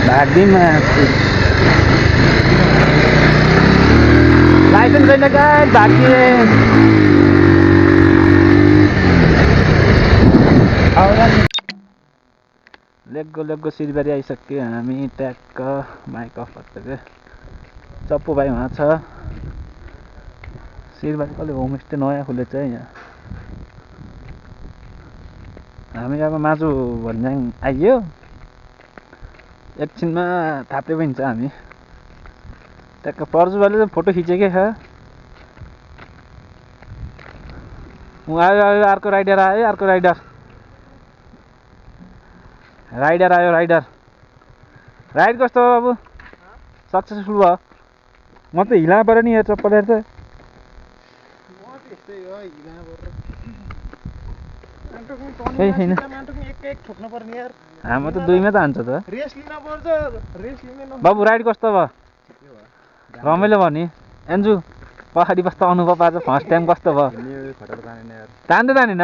भाग्दिमा licence छैन guys भाग्दिए लेगो सिलबारी आइसक्यो हामी ट्याक्क माइक अफ गर्छ चप्पु भाइ उहाँ छ सिलबारी कसले होमस्टे नयाँ खुलेछ है यहाँ हामी अब माजु भन्ज्याङ आइयो एकछिनमा थाप्रे पनि छ हामी ट्याक्क पर्जु भाइले चाहिँ फोटो खिचेकै छ आयो अर्को राइडर आयो अर्को राइडर आयो राइड कस्तो हो बाबु सक्सेसफुल भयो म त हिला पऱ्यो नि यहाँ चप्पल हेर्छ हाम्रो त दुईमै त हान्छ त बाबु राइड कस्तो भयो रमाइलो भयो नि एन्जु पछाडि कस्तो अनुभव आज फर्स्ट टाइम कस्तो भयो तान्दै तानेन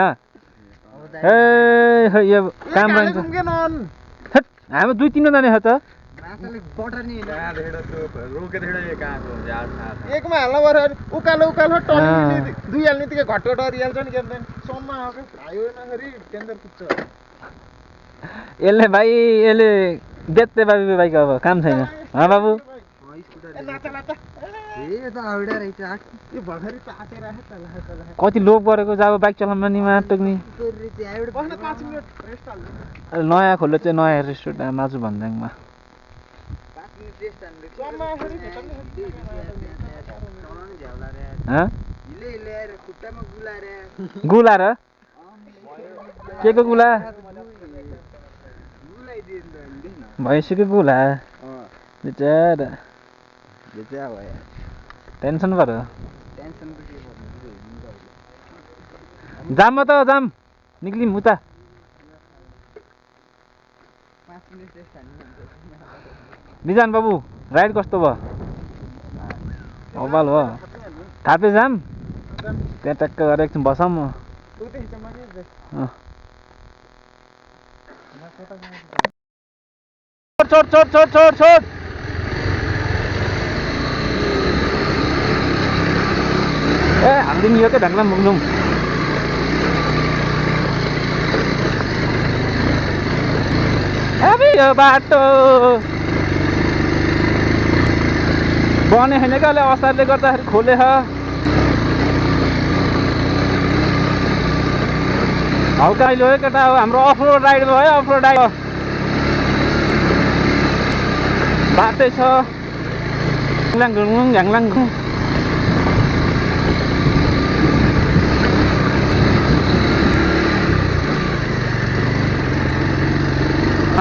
ए यो काम रहन्छ हाम्रो दुई तिनवटा जाने छ त एकमा हाल्नु पर्यो उकालो दुई हाल्ने बित्तिकै घट्ट डरिहाल्छ नि के सम्म आयो नखेरि टेन्डर पुग्छ यसले बेच्दै बाबु अब काम छैन बाबु कति लोभ गरेको जब बाइक चलाउनु नि टोक्नी नयाँ खोल्यो चाहिँ नयाँ रेस्टुरेन्ट माजु भन्ज्याङमा गुला र के को गुला भैँसीको गुला बिचारा टेन्सन गर जाम त जाम निक्लिम उता बिजान बाबु राइड कस्तो भयो अबाल भयो थापे जाम त्यहाँ ट्याक्क गरेर एकछिन बसौँ म छोड ए हामीले नि यो त ढङ्गमा मुग्नु यो बाटो बने छैन क्या अहिले असारले गर्दाखेरि खोले हल्का अहिले हो केटा हो हाम्रो अफरोड राइड भयो अफरोड राइड बाटै छ झ्याङलाङ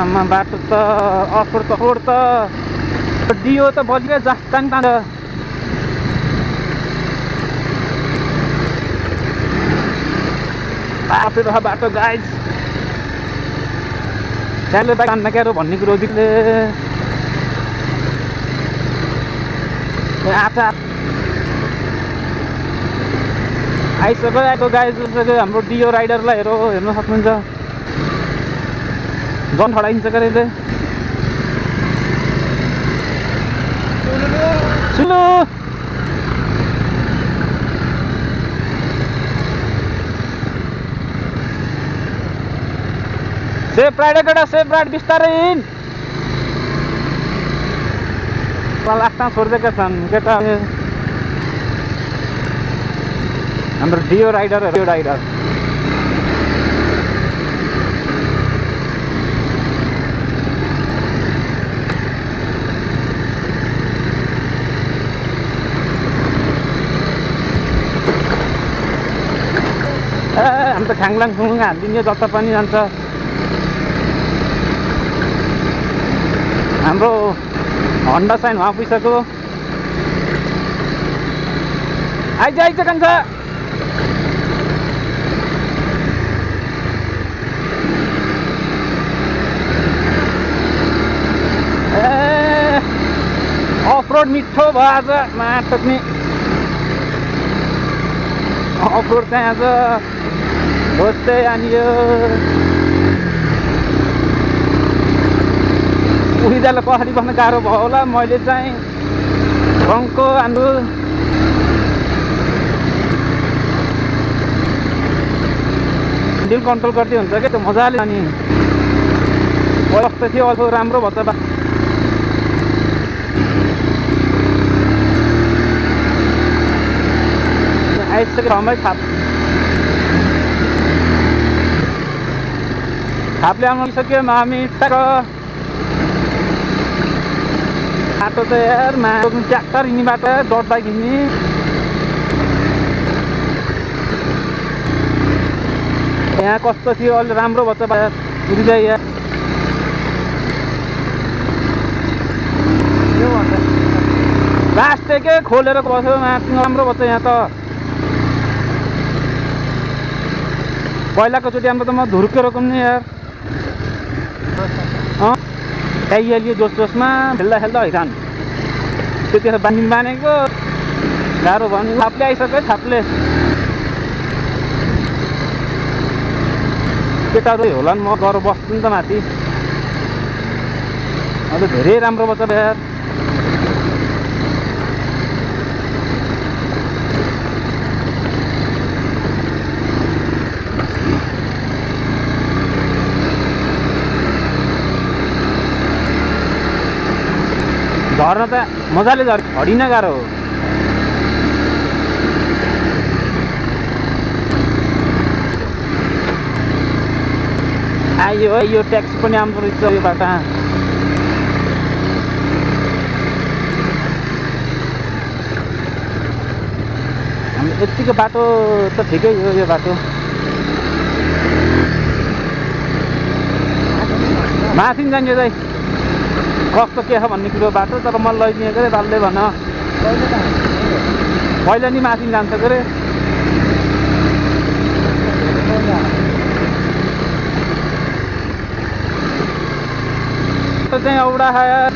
आमा बाटो त अफरोड त दियो त बजिरहेको जस्ता नि तान्छ बाटो गाइज त्यहाँले बाइक तान्न क्यारो भन्ने कुरो दिले आइसक्यो गाइज हाम्रो डियो राइडरलाई हेर्न सक्नुहुन्छ जन खडाइन्छ क्या यसले सुनो सेफ राइड केटा सेफ राइड बिस्तारै हिँड लास्टमा छोडिदिएका छन् केटा हाम्रो डियो राइडर हामी त ख्याङलाङ खुङ हालिदिने जता पनि जान्छ हाम्रो हन्डा साइन वहाँ पुगिसक्यो आइज कान्छ ए अफरोड मिठो भयो आज माटोक्ने अफरोड चाहिँ आज होस्दै अनि उहिदालाई पछाडि बस्न गाह्रो भयो होला। मैले चाहिँ रङको आन्दो कन्ट्रोल गर्दै हुन्छ क्या त्यो मजाले। अनि कस्तो थियो अल्छो राम्रो भयो त आइसक्यो ठाउँमै थापले आउनु सक्यो मामी टाक बाटो त यार ट्र्याक्टर हिँड्नेबाट डट बाइक हिँड्ने यहाँ कस्तो थियो अलि राम्रो भयो त हृदय यहाँ प्लास्टिकै खोलेर बस्यो राम्रो भयो त यहाँ त पहिलाको चोटि हाम्रो त म धुर्केर नि यार आइहाल्यो जोस जोसमा खेल्दा खेल्दा हैरान त्यतिखेर बानेको गाह्रो भयो नि थाप्ले आइसक्यो थाप्ले केटाहरू होला नि म गएर बस्छु नि त माथि अहिले धेरै राम्रो भयो त यार झर्न त मजाले झरिन गाह्रो हो आयो है यो ट्याक्सी पनि आउँदो रहेछ यो बाटो हामी यतिको बाटो त ठिकै हो यो बाटो माथि जान्छ चाहिँ कस्तो के छ भन्ने कुरो बाटो तर म लैदिएको अरे बालले भन पहिला नि माथि जान्छ के अरे चाहिँ एउटा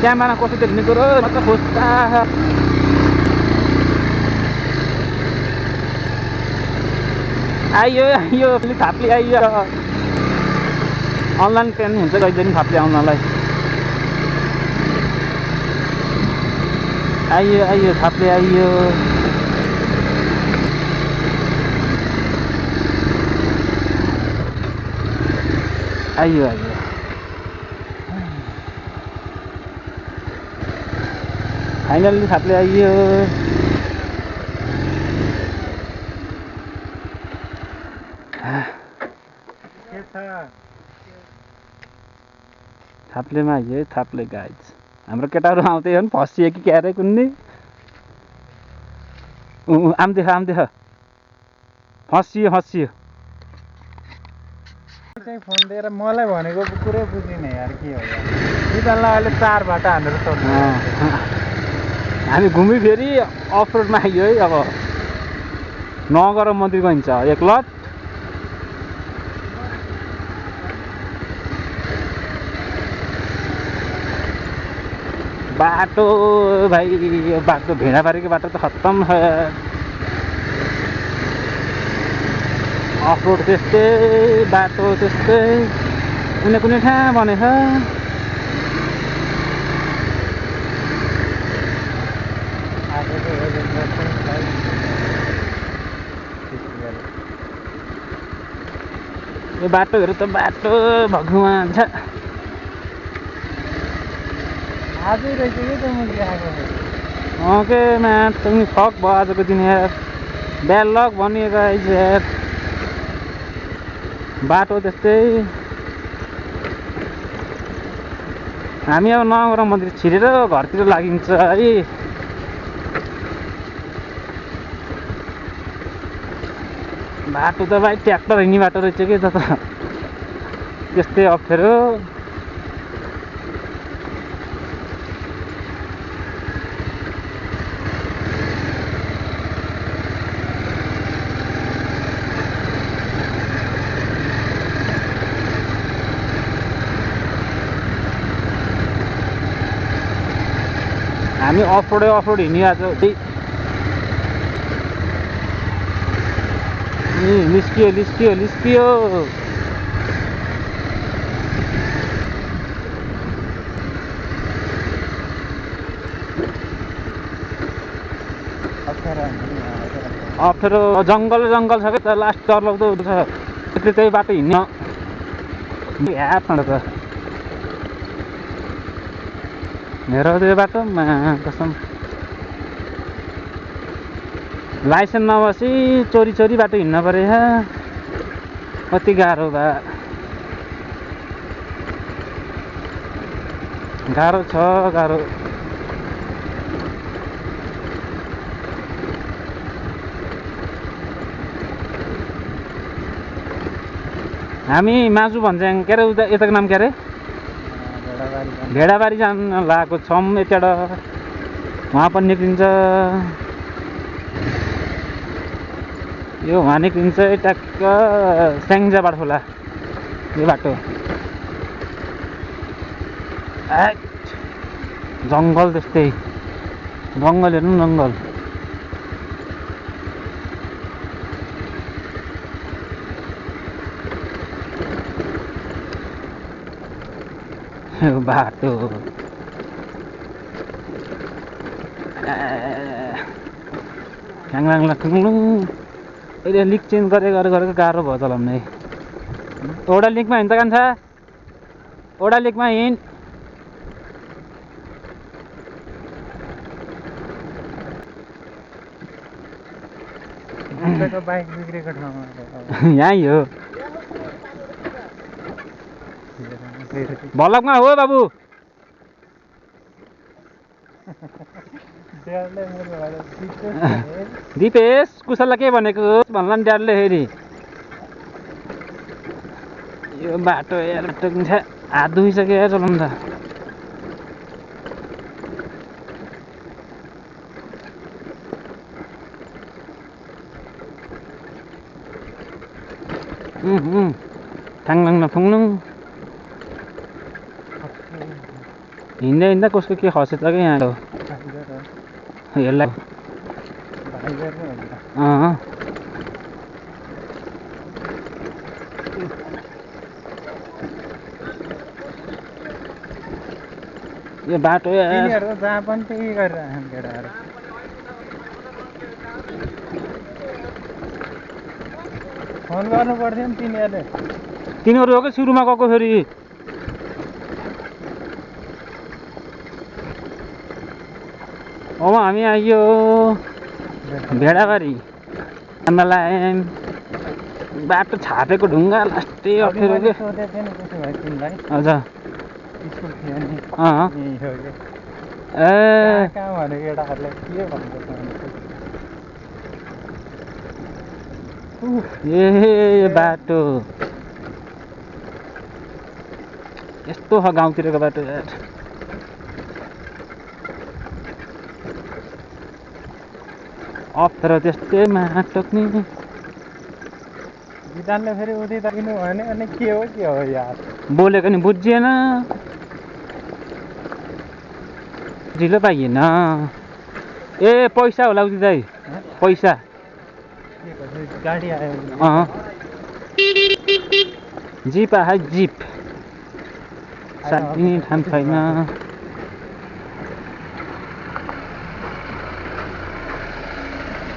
क्यामेरा कस्तो देख्ने कुरो मतलब खोज्दा आइयो आइयो थाप्ले आइयो अनलाइन ट्रेन हुन्छ कहिले पनि थाप्ले आउनलाई आइयो आइयो थाप्ले आइयो आइयो आइयो फाइनली थाप्ले आइयो थाप्लेमा आइयो थाप्ले गाइज हाम्रो केटाहरू आउँदै हो नि फसियो कि क्यारे कुन्ने आम्देख आम्देख फसियो फसियो फोन दिएर मलाई भनेको कुरै बुझिनँ यार के हो यिनीहरूलाई अहिले 4 बाटा हानेर सोध्नु हामी घुमी फेरि अफ रोडमा आइयो है अब नगर मन्दिर गइन्छ एक लट बाटो भाइ यो बाटो भेडाबारीको बाटो त खत्तम छ अफ रोड त्यस्तै बाटो त्यस्तै कुनै कुनै ठाउँ भनेछ यो बाटोहरू त बाटो भगवान छ आजै रहेछ कि त मैले आएको के म्याट पनि फक भयो आजको दिन यार ब्याड लक भनिएको आइज यार बाटो त्यस्तै हामी अब नगर मन्दिर छिरेर घरतिर लागिन्छ है बाटो त भाइ ट्र्याक्टर हिँड्ने बाटो रहेछ कि त त्यस्तै अप्ठ्यारो हामी अफ रोड हिँड्यो आज निस्कियो निस्कियो निस्कियो अप्ठ्यारो जङ्गल छ कि त लास्ट डरलाग्दो छ त्यही बाटो हिँड्न त हेर त्यो बाटो कसम लाइसेन्स नबसी चोरी बाटो हिँड्न परे कति गाह्रो बा गाह्रो छ गाह्रो हामी माजु भन्छ के अरे यताको नाम के अरे भेडाबारी जान लागेको छौँ यतिबाट उहाँ पनि निक्लिन्छ यो उहाँ निक्लिन्छ ट्याक्क स्याङ्जाबाट होला यो बाटो जङ्गल त्यस्तै जङ्गल हेर्नु जङ्गल बाटो ख्याङलाङ खुङलुङ अहिले लिक चेन्ज गरेको गाह्रो भयो चलाउनै ओडा लिकमा हिँड्छ कान्छा ओडा लिकमा हिँड बाइक बिग्रेको ठाउँमा यहीँ हो भलकमा हो बाबु दिपेश कुशललाई के भनेको भन्ला नि ड्याडले फेरि यो बाटो यार हात दुखिसक्यो यार चलाउनु त ठाङलाङ फुङलुङ हिँड्दा हिँड्दा कसको के खसेछ क्या यहाँ यसलाई यो बाटो जहाँ पनि त्यही गरेर केटाहरू फोन गर्नु पर्थ्यो नि तिनीहरू हो कि सुरुमा गएको फेरि अब हामी आइयो भेडाबारी आम्बालायम बाटो छापेको ढुङ्गा लास्टै अप्ठ्यारो के हजुर ए बाटो यस्तो छ गाउँतिरको बाटो यार अप्ठ्यारो त्यस्तै टोक्ने विधानले फेरि उति तकिनु भने अनि के हो यार बोलेको नि बुझिएन ढिलो पाइएन ए पैसा होला उति दाइ पैसा गाडी आयो जिप आयो जिप साथी ठाम छैन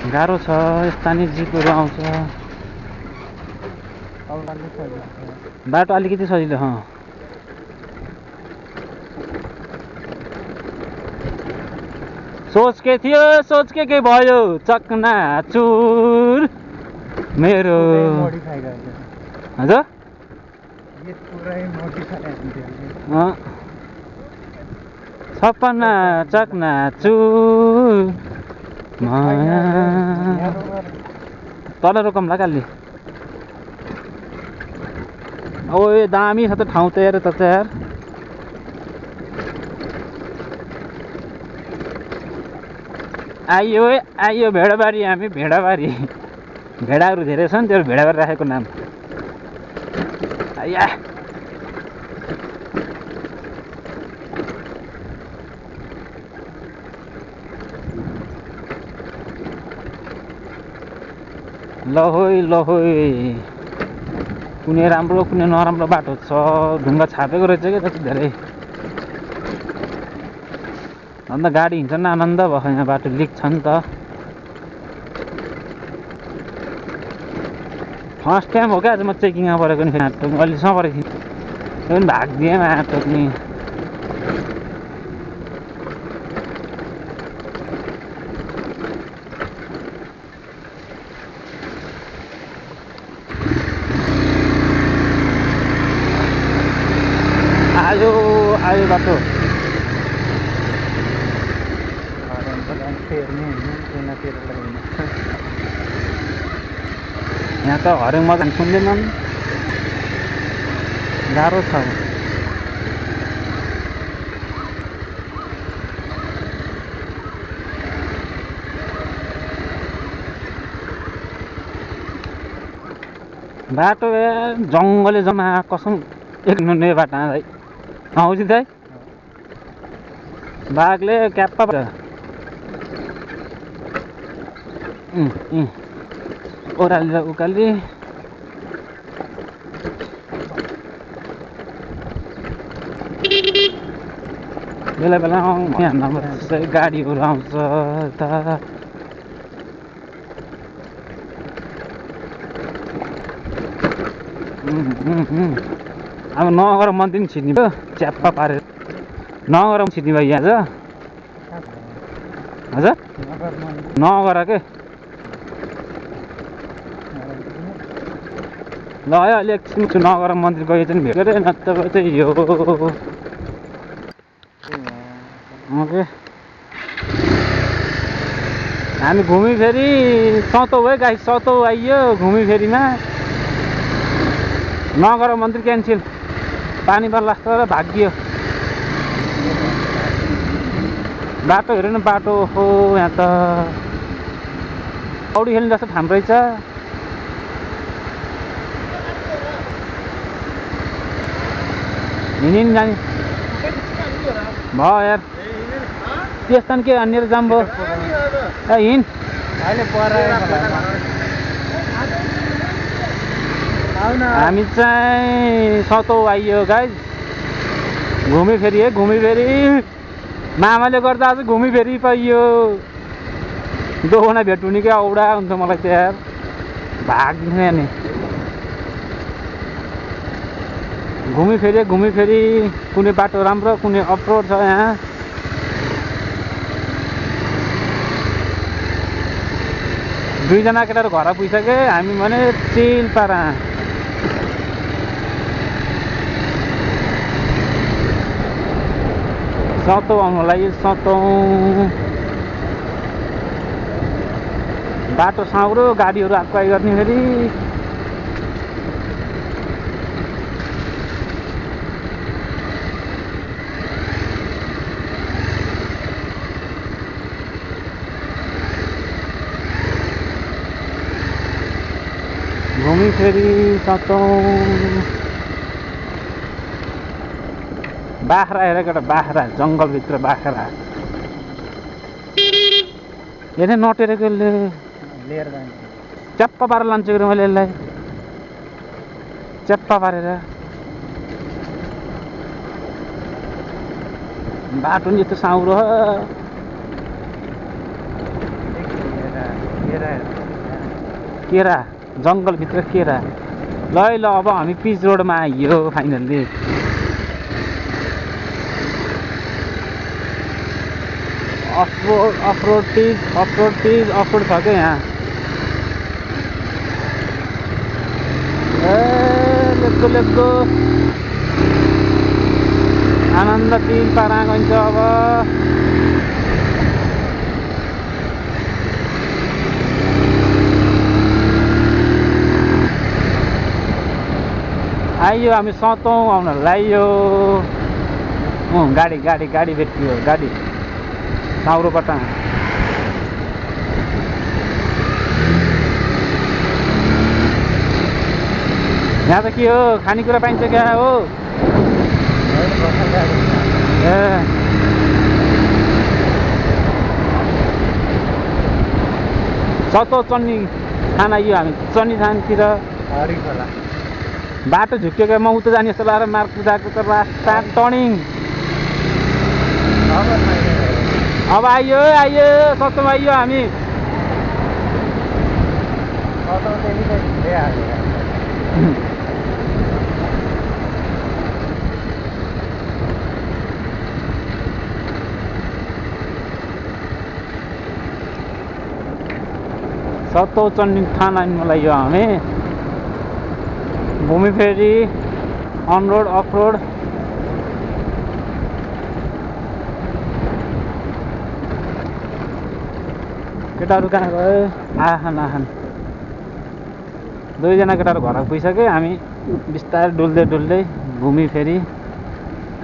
गाह्रो छ यस्ता नि जिपहरू आउँछ बाटो अलिकति सजिलो सोच के थियो सोच के भयो चकनाचुर मेरो हजुर सपना चकनाचुर माया तल रोकौँला काली ओ दामी छ त ठाउँ त यार आइयो भेडाबारी हामी भेडाबारी भेडाहरू धेरै छन् त्यो भेडाबारी राखेको नाम आइया लहोइ कुनै राम्रो कुनै नराम्रो बाटो छ ढुङ्गा छापेको रहेछ क्या त्यति धेरै अन्त गाडी हिँड्छ नि आनन्द भयो यहाँ बाटो लिक छ नि त फर्स्ट टाइम हो क्या आज म चेकिङमा परेको नि फेरि टोक्नु अहिलेसम्म परेको थिएँ त्यो पनि भागिदिएँ टोक्ने आयो आयो बाटो यहाँ त हरेक मजा सुन्दैनन् गाह्रो छ बाटो जङ्गले जम्मा कसम एक नुने बाटो है आउँछ दाइ बाघले क्याप्पा ओह्राली र उकाली बेला बेला हान्नुपर्छ गाडीहरू आउँछ यता अब नगर मन्दिर पनि छिर्ने भयो च्याप्पा पारेर नगर छिर्ने भयो यहाँ हजुर नगर के ल अहिले एकछिन नगर मन्दिर गयो चाहिँ भेट्यो अरे नत्र चाहिँ यो ओके हामी घुमी फेरि सतौ है गाई सतौ आइयो घुमी फेरिमा नगर मन्दिर क्यान्सिल पानीमा लास्ट र भाग्यो बाटो हेरेन बाटो हो यहाँ त पौडी खेल्ने जस्तो ठाउँ रहेछ हिँडी जाने भयो यार त्यस्तो के हानेर जाम भयो हिँड हामी चाहिँ सतौ आइयो गाइज घुमी फेरि है घुमी फेरि मामाले गर्दा आज घुमी फेरि पाइयो दोना भेट्नु क्या औडा हुन्छ मलाई चाहिँ यार भाग्ने नि घुमी फेरि कुनै बाटो राम्रो कुनै अफरोड छ यहाँ दुईजना केटाहरू घर पुगिसके हामी भने चिल पारा सतौ आउनुलाई सतौ बाटो साउरो गाडीहरू आएको गर्ने फेरि घुमी फेरि सतौ बाख्रा हेर केटा बाख्रा जङ्गलभित्र बाख्रा हेर्ने नटेरेको यसले लिएर जान्छ च्याप्पा पारेर लान्छु कि मैले यसलाई च्याप्पा पारेर बाटो नि यस्तो साउरो केरा जङ्गलभित्र केरा ल अब हामी पिच रोडमा आइयो फाइनल्ली अफरोड छ क्या यहाँ लेको आनन्द पिल पारा गइन्छ अब आइयो हामी सतौ आउन लाइयो गाडी भेटियो गाडी साउरोबाट यहाँ त के हो खानेकुरा पाइन्छ क्या हो ए सतौ चन्नी खान आइयो हामी चन्नी थानतिर बाटो झुक्कियो म उता जाने जस्तो लगाएर मार्ग गएको त रास्ता टर्निङ अब आइयो सतौमा आइयो हामी सतौचण्डी थाना लाग्यो हामी घुमी फेरि अन रोड अफ रोड केटाहरू कहाँ गए आखान आखान दुईजना केटाहरू घर पुगिसके हामी बिस्तारै डुल्दै डुल्दै घुमी फेरि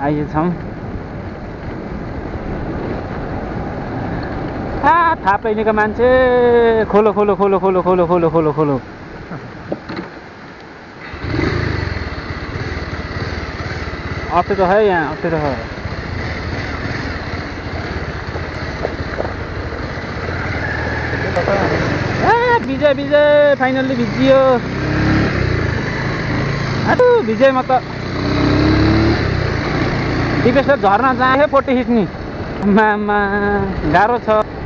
आइएछौँ थाहा पाइनेको मान्छे खोलो खोलो खोलो खोलो खोलो खोलो खोलो खोलो अप्ठ्यारो है यहाँ अप्ठ्यारो है विजय विजय फाइनल्ली भिजियो आटु विजय म त दिपेश्वर झर्ना जाँदै फोटो खिच्ने गाह्रो छ